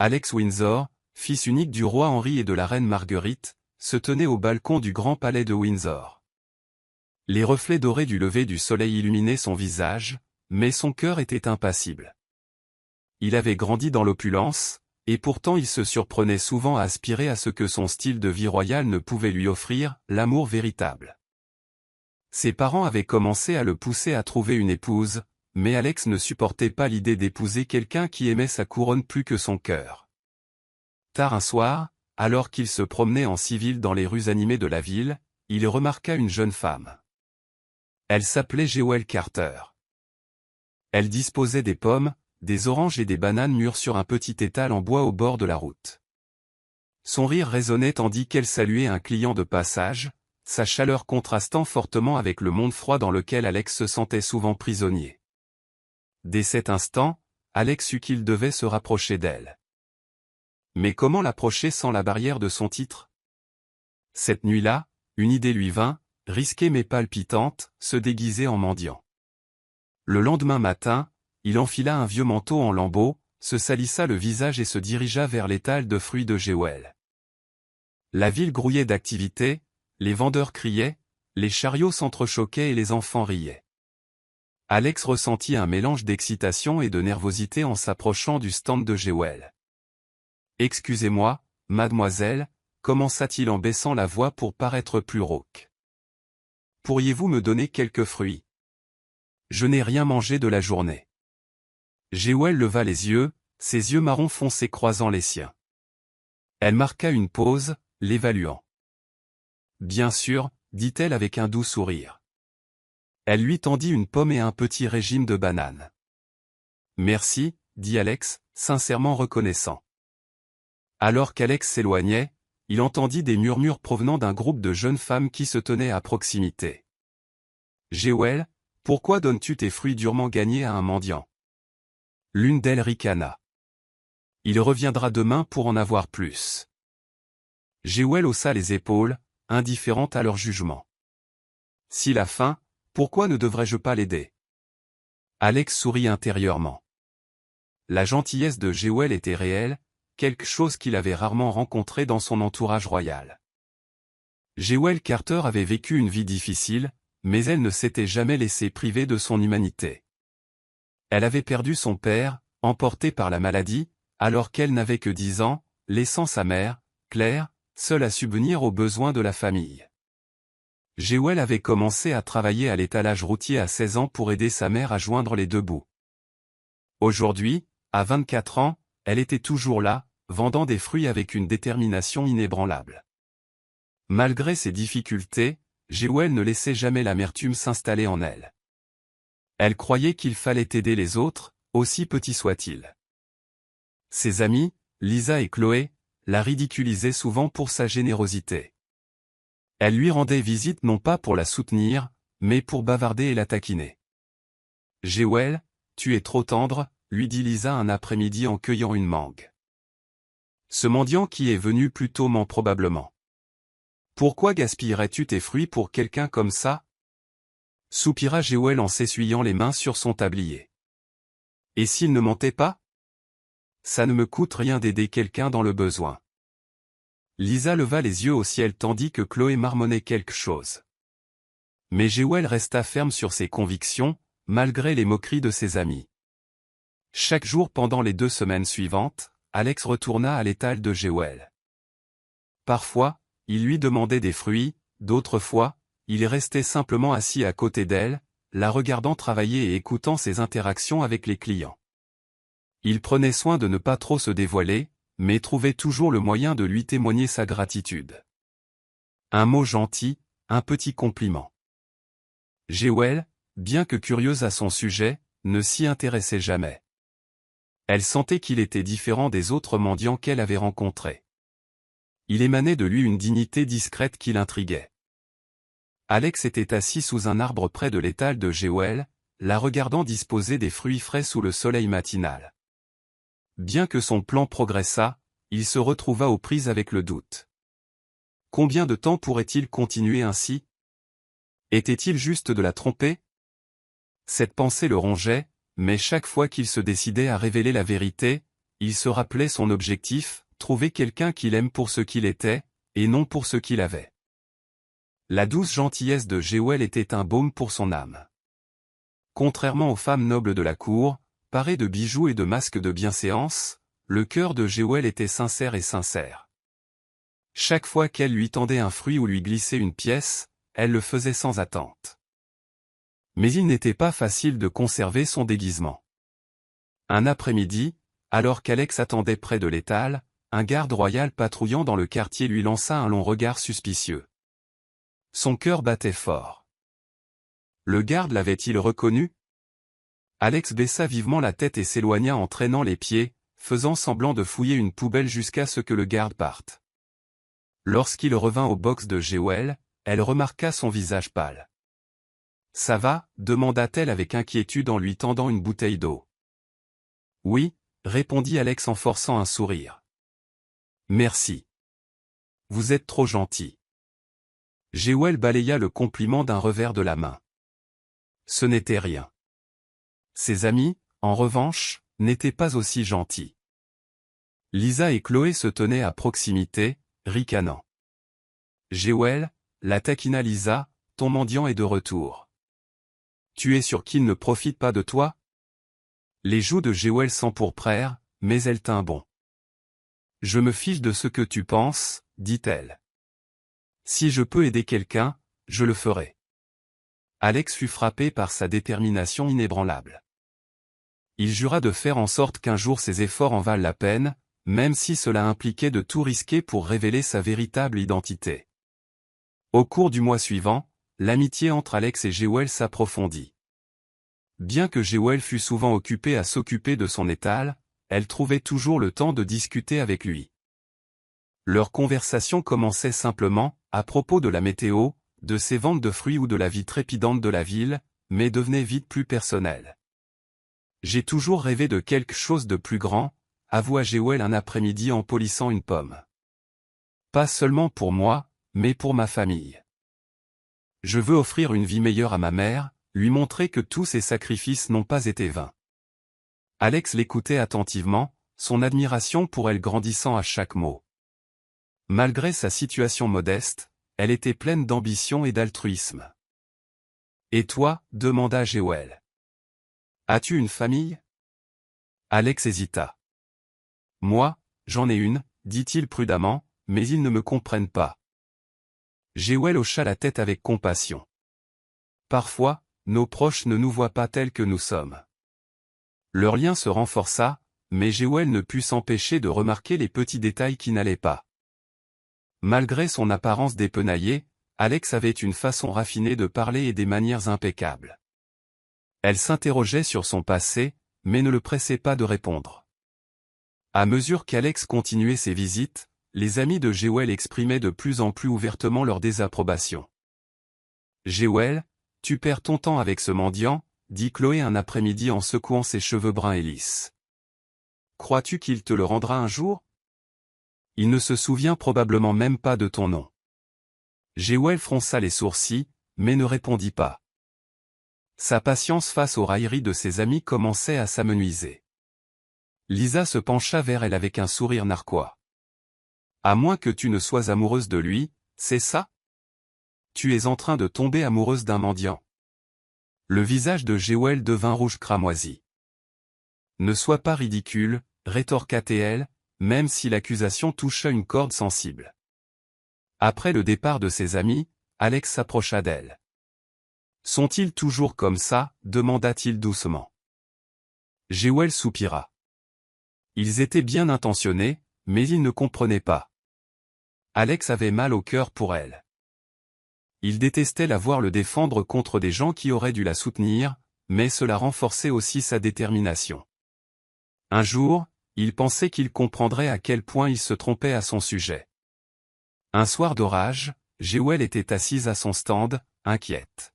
Alex Windsor, fils unique du roi Henri et de la reine Marguerite, se tenait au balcon du grand palais de Windsor. Les reflets dorés du lever du soleil illuminaient son visage, mais son cœur était impassible. Il avait grandi dans l'opulence, et pourtant il se surprenait souvent à aspirer à ce que son style de vie royal ne pouvait lui offrir, l'amour véritable. Ses parents avaient commencé à le pousser à trouver une épouse, mais Alex ne supportait pas l'idée d'épouser quelqu'un qui aimait sa couronne plus que son cœur. Tard un soir, alors qu'il se promenait en civil dans les rues animées de la ville, il remarqua une jeune femme. Elle s'appelait Jewel Carter. Elle disposait des pommes, des oranges et des bananes mûres sur un petit étal en bois au bord de la route. Son rire résonnait tandis qu'elle saluait un client de passage, sa chaleur contrastant fortement avec le monde froid dans lequel Alex se sentait souvent prisonnier. Dès cet instant, Alex sut qu'il devait se rapprocher d'elle. Mais comment l'approcher sans la barrière de son titre? Cette nuit-là, une idée lui vint, risquée mais palpitante, se déguiser en mendiant. Le lendemain matin, il enfila un vieux manteau en lambeaux, se salissa le visage et se dirigea vers l'étal de fruits de Jewel. La ville grouillait d'activité, les vendeurs criaient, les chariots s'entrechoquaient et les enfants riaient. Alex ressentit un mélange d'excitation et de nervosité en s'approchant du stand de Jewel. « Excusez-moi, mademoiselle » commença-t-il en baissant la voix pour paraître plus rauque. « Pourriez-vous me donner quelques fruits? Je n'ai rien mangé de la journée. » Jewel leva les yeux, ses yeux marron foncé croisant les siens. Elle marqua une pause, l'évaluant. « Bien sûr, » dit-elle avec un doux sourire. Elle lui tendit une pomme et un petit régime de bananes. « Merci, » dit Alex, sincèrement reconnaissant. Alors qu'Alex s'éloignait, il entendit des murmures provenant d'un groupe de jeunes femmes qui se tenaient à proximité. « Jewel, pourquoi donnes-tu tes fruits durement gagnés à un mendiant? » L'une d'elles ricana. « Il reviendra demain pour en avoir plus. » Jewel haussa les épaules, indifférente à leur jugement. « S'il a faim, pourquoi ne devrais-je pas l'aider? » Alex sourit intérieurement. La gentillesse de Jewel était réelle, quelque chose qu'il avait rarement rencontré dans son entourage royal. Jewel Carter avait vécu une vie difficile, mais elle ne s'était jamais laissée priver de son humanité. Elle avait perdu son père, emporté par la maladie, alors qu'elle n'avait que 10 ans, laissant sa mère, Claire, seule à subvenir aux besoins de la famille. Jewel avait commencé à travailler à l'étalage routier à 16 ans pour aider sa mère à joindre les deux bouts. Aujourd'hui, à 24 ans, elle était toujours là, vendant des fruits avec une détermination inébranlable. Malgré ses difficultés, Jewel ne laissait jamais l'amertume s'installer en elle. Elle croyait qu'il fallait aider les autres, aussi petits soient-ils. Ses amis, Lisa et Chloé, la ridiculisaient souvent pour sa générosité. Elle lui rendait visite non pas pour la soutenir, mais pour bavarder et la taquiner. « Jewel, tu es trop tendre » lui dit Lisa un après-midi en cueillant une mangue. Ce mendiant qui est venu plus tôt ment probablement. Pourquoi gaspillerais-tu tes fruits pour quelqu'un comme ça? Soupira Jewel en s'essuyant les mains sur son tablier. Et s'il ne mentait pas? Ça ne me coûte rien d'aider quelqu'un dans le besoin. Lisa leva les yeux au ciel tandis que Chloé marmonnait quelque chose. Mais Jewel resta ferme sur ses convictions, malgré les moqueries de ses amis. Chaque jour pendant les 2 semaines suivantes, Alex retourna à l'étal de Jewel. Parfois, il lui demandait des fruits, d'autres fois, il restait simplement assis à côté d'elle, la regardant travailler et écoutant ses interactions avec les clients. Il prenait soin de ne pas trop se dévoiler, mais trouvait toujours le moyen de lui témoigner sa gratitude. Un mot gentil, un petit compliment. Jewel, bien que curieuse à son sujet, ne s'y intéressait jamais. Elle sentait qu'il était différent des autres mendiants qu'elle avait rencontrés. Il émanait de lui une dignité discrète qui l'intriguait. Alex était assis sous un arbre près de l'étal de Jewel, la regardant disposer des fruits frais sous le soleil matinal. Bien que son plan progressât, il se retrouva aux prises avec le doute. Combien de temps pourrait-il continuer ainsi? Était-il juste de la tromper? Cette pensée le rongeait, mais chaque fois qu'il se décidait à révéler la vérité, il se rappelait son objectif, trouver quelqu'un qu'il aime pour ce qu'il était, et non pour ce qu'il avait. La douce gentillesse de Jewel était un baume pour son âme. Contrairement aux femmes nobles de la cour, parées de bijoux et de masques de bienséance, le cœur de Jewel était sincère et sincère. Chaque fois qu'elle lui tendait un fruit ou lui glissait une pièce, elle le faisait sans attente. Mais il n'était pas facile de conserver son déguisement. Un après-midi, alors qu'Alex attendait près de l'étal, un garde royal patrouillant dans le quartier lui lança un long regard suspicieux. Son cœur battait fort. Le garde l'avait-il reconnu? Alex baissa vivement la tête et s'éloigna en traînant les pieds, faisant semblant de fouiller une poubelle jusqu'à ce que le garde parte. Lorsqu'il revint au box de Jewel, elle remarqua son visage pâle. « Ça va ?» demanda-t-elle avec inquiétude en lui tendant une bouteille d'eau. « Oui » répondit Alex en forçant un sourire. « Merci. Vous êtes trop gentil. » Jewel balaya le compliment d'un revers de la main. Ce n'était rien. Ses amis, en revanche, n'étaient pas aussi gentils. Lisa et Chloé se tenaient à proximité, ricanant. Jewel, la taquina Lisa, ton mendiant est de retour. Tu es sûr qu'il ne profite pas de toi? Les joues de Jewel s'empourprèrent, mais elle tint bon. Je me fiche de ce que tu penses, dit-elle. Si je peux aider quelqu'un, je le ferai. Alex fut frappé par sa détermination inébranlable. Il jura de faire en sorte qu'un jour ses efforts en valent la peine, même si cela impliquait de tout risquer pour révéler sa véritable identité. Au cours du mois suivant, l'amitié entre Alex et Jewel s'approfondit. Bien que Jewel fût souvent occupée à s'occuper de son étal, elle trouvait toujours le temps de discuter avec lui. Leur conversation commençait simplement, à propos de la météo, de ses ventes de fruits ou de la vie trépidante de la ville, mais devenait vite plus personnelle. J'ai toujours rêvé de quelque chose de plus grand, avoua Jewel un après-midi en polissant une pomme. Pas seulement pour moi, mais pour ma famille. Je veux offrir une vie meilleure à ma mère, lui montrer que tous ses sacrifices n'ont pas été vains. Alex l'écoutait attentivement, son admiration pour elle grandissant à chaque mot. Malgré sa situation modeste, elle était pleine d'ambition et d'altruisme. « Et toi ?» demanda Jewel. « As-tu une famille ?» Alex hésita. « Moi, j'en ai une, dit-il prudemment, mais ils ne me comprennent pas. » Jewel hocha la tête avec compassion. « Parfois, nos proches ne nous voient pas tels que nous sommes. » Leur lien se renforça, mais Jewel ne put s'empêcher de remarquer les petits détails qui n'allaient pas. Malgré son apparence dépenaillée, Alex avait une façon raffinée de parler et des manières impeccables. Elle s'interrogeait sur son passé, mais ne le pressait pas de répondre. À mesure qu'Alex continuait ses visites, les amis de Jewel exprimaient de plus en plus ouvertement leur désapprobation. « Jewel, tu perds ton temps avec ce mendiant », dit Chloé un après-midi en secouant ses cheveux bruns et lisses. « Crois-tu qu'il te le rendra un jour? Il ne se souvient probablement même pas de ton nom. » Jewel fronça les sourcils, mais ne répondit pas. Sa patience face aux railleries de ses amis commençait à s'amenuiser. Lisa se pencha vers elle avec un sourire narquois. « À moins que tu ne sois amoureuse de lui, c'est ça? Tu es en train de tomber amoureuse d'un mendiant. » Le visage de Jewel devint rouge cramoisi. « Ne sois pas ridicule, » rétorqua-t-elle, même si l'accusation toucha une corde sensible. Après le départ de ses amis, Alex s'approcha d'elle. « Sont-ils toujours comme ça ?» demanda-t-il doucement. Jewel soupira. Ils étaient bien intentionnés, mais ils ne comprenaient pas. Alex avait mal au cœur pour elle. Il détestait la voir le défendre contre des gens qui auraient dû la soutenir, mais cela renforçait aussi sa détermination. Un jour, il pensait qu'il comprendrait à quel point il se trompait à son sujet. Un soir d'orage, Jewel était assise à son stand, inquiète.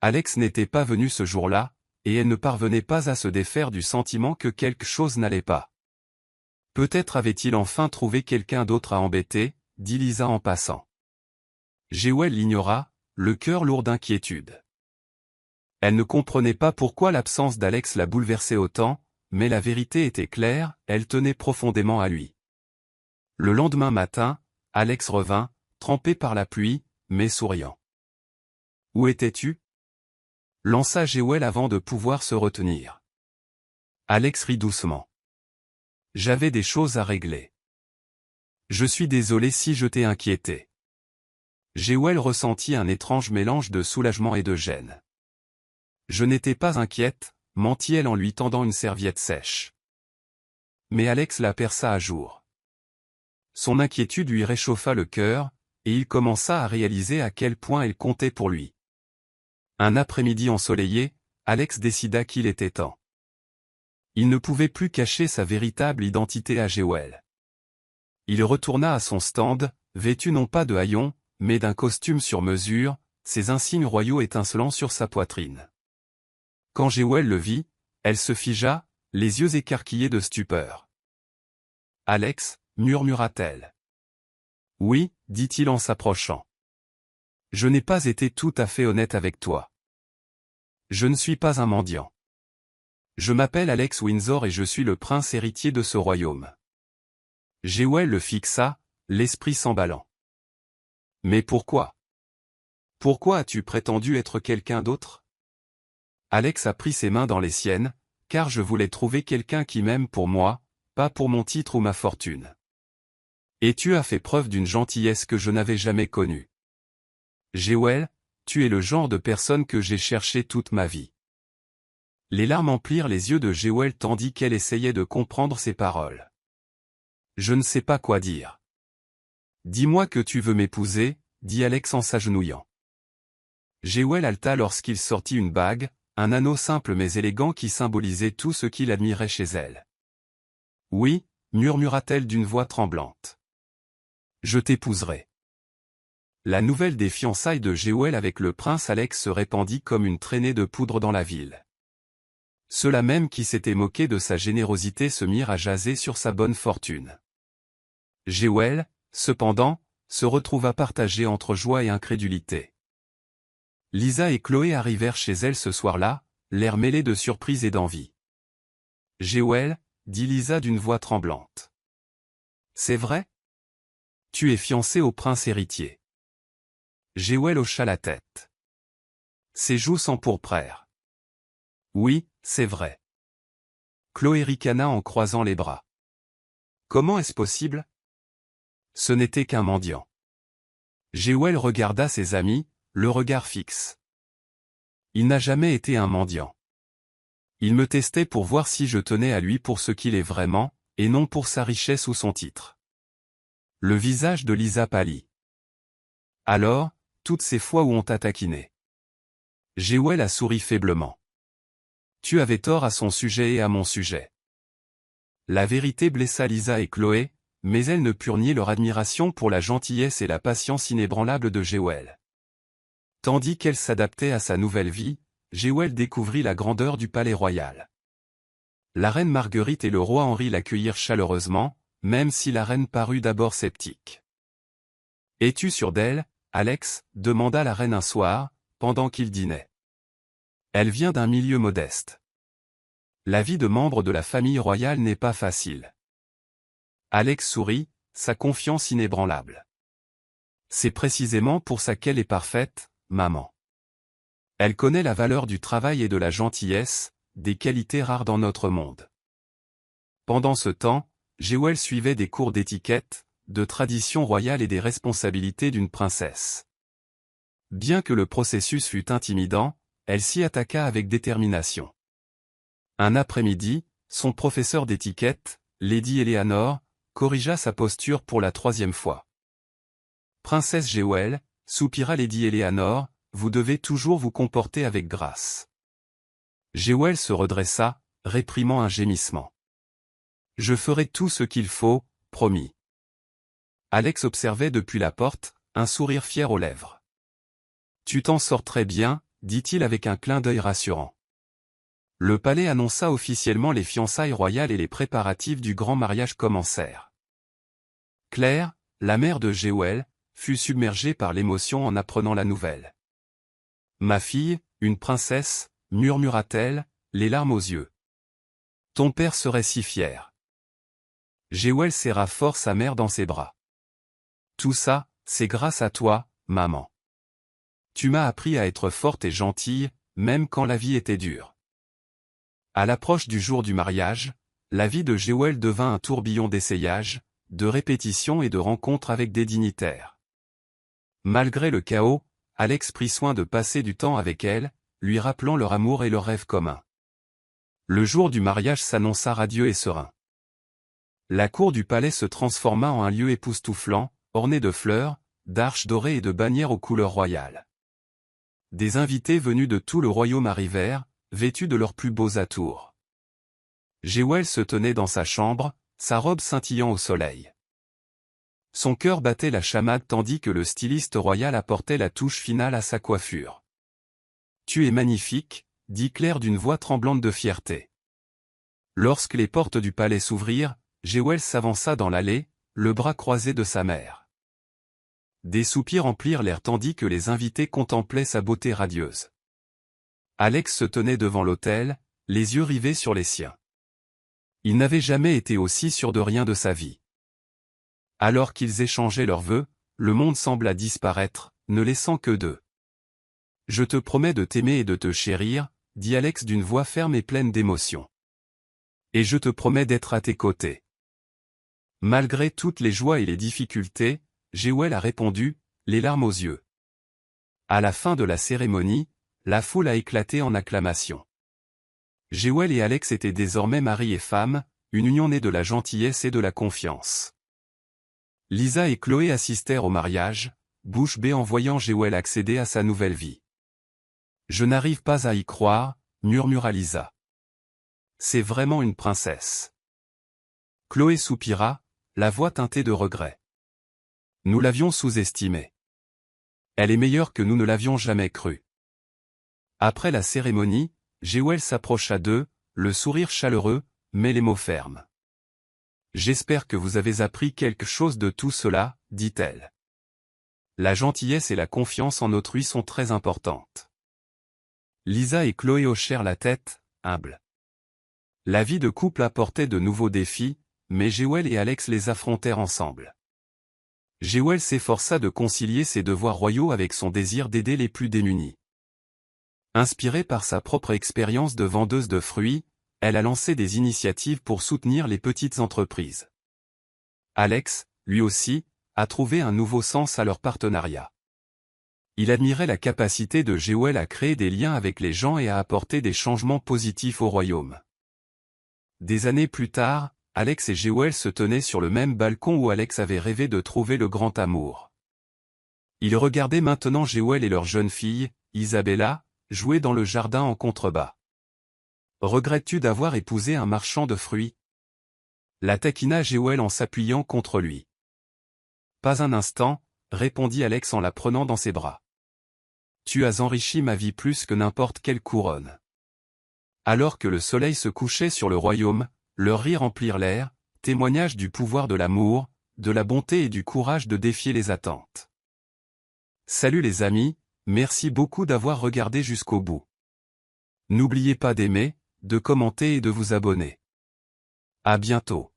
Alex n'était pas venu ce jour-là, et elle ne parvenait pas à se défaire du sentiment que quelque chose n'allait pas. Peut-être avait-il enfin trouvé quelqu'un d'autre à embêter, dit Lisa en passant. Jewel l'ignora, le cœur lourd d'inquiétude. Elle ne comprenait pas pourquoi l'absence d'Alex la bouleversait autant, mais la vérité était claire, elle tenait profondément à lui. Le lendemain matin, Alex revint, trempé par la pluie, mais souriant. « Où étais-tu » lança Jewel avant de pouvoir se retenir. Alex rit doucement. « J'avais des choses à régler. Je suis désolé si je t'ai inquiété. » Jewel ressentit un étrange mélange de soulagement et de gêne. « Je n'étais pas inquiète, » mentit-elle en lui tendant une serviette sèche. Mais Alex la perça à jour. Son inquiétude lui réchauffa le cœur, et il commença à réaliser à quel point elle comptait pour lui. Un après-midi ensoleillé, Alex décida qu'il était temps. Il ne pouvait plus cacher sa véritable identité à Jewel. Il retourna à son stand, vêtu non pas de haillons, mais d'un costume sur mesure, ses insignes royaux étincelant sur sa poitrine. Quand Jewel le vit, elle se figea, les yeux écarquillés de stupeur. « Alex » murmura-t-elle. « Oui » dit-il en s'approchant. « Je n'ai pas été tout à fait honnête avec toi. Je ne suis pas un mendiant. Je m'appelle Alex Windsor et je suis le prince héritier de ce royaume. » Jewel le fixa, l'esprit s'emballant. « Mais pourquoi ? Pourquoi as-tu prétendu être quelqu'un d'autre ? » Alex a pris ses mains dans les siennes, « Car je voulais trouver quelqu'un qui m'aime pour moi, pas pour mon titre ou ma fortune. Et tu as fait preuve d'une gentillesse que je n'avais jamais connue. Jewel, tu es le genre de personne que j'ai cherché toute ma vie. » Les larmes emplirent les yeux de Jewel tandis qu'elle essayait de comprendre ses paroles. « Je ne sais pas quoi dire. »« Dis-moi que tu veux m'épouser, » dit Alex en s'agenouillant. Jewel halta lorsqu'il sortit une bague, un anneau simple mais élégant qui symbolisait tout ce qu'il admirait chez elle. « Oui » murmura-t-elle d'une voix tremblante. « Je t'épouserai. » La nouvelle des fiançailles de Jewel avec le prince Alex se répandit comme une traînée de poudre dans la ville. Ceux-là même qui s'étaient moqués de sa générosité se mirent à jaser sur sa bonne fortune. Jewel, cependant, se retrouva partagée entre joie et incrédulité. Lisa et Chloé arrivèrent chez elle ce soir-là, l'air mêlé de surprise et d'envie. « Jewel » dit Lisa d'une voix tremblante. « C'est vrai ? Tu es fiancée au prince héritier. » Jewel hocha la tête. Ses joues s'empourprèrent. « Oui, c'est vrai. » Chloé ricana en croisant les bras. « Comment est-ce possible ? Ce n'était qu'un mendiant. » Jewel regarda ses amis, le regard fixe. « Il n'a jamais été un mendiant. Il me testait pour voir si je tenais à lui pour ce qu'il est vraiment, et non pour sa richesse ou son titre. » Le visage de Lisa pâlit. « Alors, toutes ces fois où on t'a taquiné. » Jewel a souri faiblement. « Tu avais tort à son sujet et à mon sujet. » La vérité blessa Lisa et Chloé, mais elles ne purent nier leur admiration pour la gentillesse et la patience inébranlable de Jewel. Tandis qu'elle s'adaptait à sa nouvelle vie, Jewel découvrit la grandeur du palais royal. La reine Marguerite et le roi Henri l'accueillirent chaleureusement, même si la reine parut d'abord sceptique. « Es-tu sûr d'elle, Alex » demanda la reine un soir, pendant qu'ils dînaient. Elle vient d'un milieu modeste. La vie de membre de la famille royale n'est pas facile. Alex sourit, sa confiance inébranlable. C'est précisément pour ça qu'elle est parfaite, maman. Elle connaît la valeur du travail et de la gentillesse, des qualités rares dans notre monde. Pendant ce temps, Jewel suivait des cours d'étiquette, de tradition royale et des responsabilités d'une princesse. Bien que le processus fût intimidant, elle s'y attaqua avec détermination. Un après-midi, son professeur d'étiquette, Lady Eleanor, corrigea sa posture pour la 3e fois. « Princesse Jewel » soupira Lady Eleanor, « vous devez toujours vous comporter avec grâce. » Jewel se redressa, réprimant un gémissement. « Je ferai tout ce qu'il faut, promis. » Alex observait depuis la porte, un sourire fier aux lèvres. « Tu t'en sors très bien » dit-il avec un clin d'œil rassurant. Le palais annonça officiellement les fiançailles royales et les préparatifs du grand mariage commencèrent. Claire, la mère de Jewel, fut submergée par l'émotion en apprenant la nouvelle. « Ma fille, une princesse » murmura-t-elle, les larmes aux yeux. Ton père serait si fier. Jewel serra fort sa mère dans ses bras. Tout ça, c'est grâce à toi, maman. Tu m'as appris à être forte et gentille, même quand la vie était dure. À l'approche du jour du mariage, la vie de Jewel devint un tourbillon d'essayages, de répétitions et de rencontres avec des dignitaires. Malgré le chaos, Alex prit soin de passer du temps avec elle, lui rappelant leur amour et leurs rêves communs. Le jour du mariage s'annonça radieux et serein. La cour du palais se transforma en un lieu époustouflant, orné de fleurs, d'arches dorées et de bannières aux couleurs royales. Des invités venus de tout le royaume arrivèrent, vêtus de leurs plus beaux atours. Jewel se tenait dans sa chambre, sa robe scintillant au soleil. Son cœur battait la chamade tandis que le styliste royal apportait la touche finale à sa coiffure. « Tu es magnifique », dit Claire d'une voix tremblante de fierté. Lorsque les portes du palais s'ouvrirent, Jewel s'avança dans l'allée, le bras croisé de sa mère. Des soupirs emplirent l'air tandis que les invités contemplaient sa beauté radieuse. Alex se tenait devant l'autel, les yeux rivés sur les siens. Il n'avait jamais été aussi sûr de rien de sa vie. Alors qu'ils échangeaient leurs vœux, le monde sembla disparaître, ne laissant que d'eux. « Je te promets de t'aimer et de te chérir », dit Alex d'une voix ferme et pleine d'émotion. « Et je te promets d'être à tes côtés. » Malgré toutes les joies et les difficultés, Jewel a répondu, les larmes aux yeux. À la fin de la cérémonie, la foule a éclaté en acclamations. Jewel et Alex étaient désormais mari et femme, une union née de la gentillesse et de la confiance. Lisa et Chloé assistèrent au mariage, bouche bée en voyant Jewel accéder à sa nouvelle vie. « Je n'arrive pas à y croire », murmura Lisa. « C'est vraiment une princesse. » Chloé soupira, la voix teintée de regret. « Nous l'avions sous-estimée. Elle est meilleure que nous ne l'avions jamais cru. » Après la cérémonie, Jewel s'approcha d'eux, le sourire chaleureux, mais les mots fermes. « J'espère que vous avez appris quelque chose de tout cela, » dit-elle. La gentillesse et la confiance en autrui sont très importantes. Lisa et Chloé hochèrent la tête, humbles. La vie de couple apportait de nouveaux défis, mais Jewel et Alex les affrontèrent ensemble. Jewel s'efforça de concilier ses devoirs royaux avec son désir d'aider les plus démunis. Inspirée par sa propre expérience de vendeuse de fruits, elle a lancé des initiatives pour soutenir les petites entreprises. Alex, lui aussi, a trouvé un nouveau sens à leur partenariat. Il admirait la capacité de Jewel à créer des liens avec les gens et à apporter des changements positifs au royaume. Des années plus tard, Alex et Jewel se tenaient sur le même balcon où Alex avait rêvé de trouver le grand amour. Ils regardaient maintenant Jewel et leur jeune fille, Isabella, jouer dans le jardin en contrebas. « Regrettes-tu d'avoir épousé un marchand de fruits ?» la taquina Jewel en s'appuyant contre lui. « Pas un instant, » répondit Alex en la prenant dans ses bras. « Tu as enrichi ma vie plus que n'importe quelle couronne. » Alors que le soleil se couchait sur le royaume, leurs rires remplirent l'air, témoignage du pouvoir de l'amour, de la bonté et du courage de défier les attentes. Salut les amis, merci beaucoup d'avoir regardé jusqu'au bout. N'oubliez pas d'aimer, de commenter et de vous abonner. À bientôt.